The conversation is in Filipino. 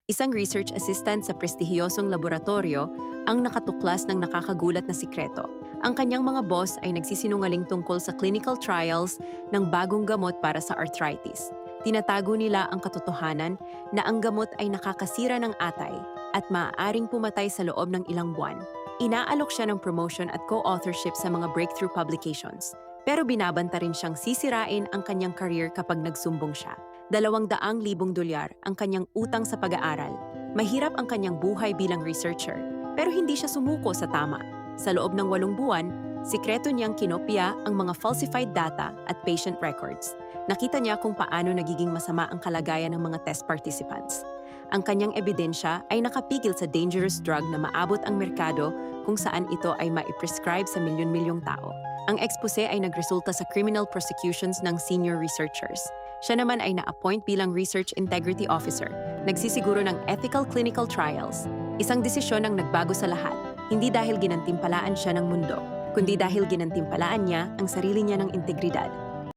Isang research assistant sa prestihiyosong laboratorio ang nakatuklas ng nakakagulat na sikreto. Ang kanyang mga boss ay nagsisinungaling tungkol sa clinical trials ng bagong gamot para sa arthritis. Tinatago nila ang katotohanan na ang gamot ay nakakasira ng atay at maaaring pumatay sa loob ng ilang buwan. Inaalok siya ng promotion at co-authorship sa mga breakthrough publications. Pero binabanta rin siyang sisirain ang kanyang career kapag nagsumbong siya. $200,000 ang kanyang utang sa pag-aaral. Mahirap ang kanyang buhay bilang researcher, pero hindi siya sumuko sa tama. Sa loob ng 8 buwan, sikreto niyang kinopya ang mga falsified data at patient records. Nakita niya kung paano nagiging masama ang kalagayan ng mga test participants. Ang kanyang ebidensya ay nakapigil sa dangerous drug na maabot ang merkado kung saan ito ay maiprescribe sa milyon-milyong tao. Ang expose ay nagresulta sa criminal prosecutions ng senior researchers. Siya naman ay na-appoint bilang Research Integrity Officer, nagsisiguro ng ethical clinical trials. Isang desisyon ang nagbago sa lahat, hindi dahil ginantimpalaan siya ng mundo, kundi dahil ginantimpalaan niya ang sarili niya ng integridad.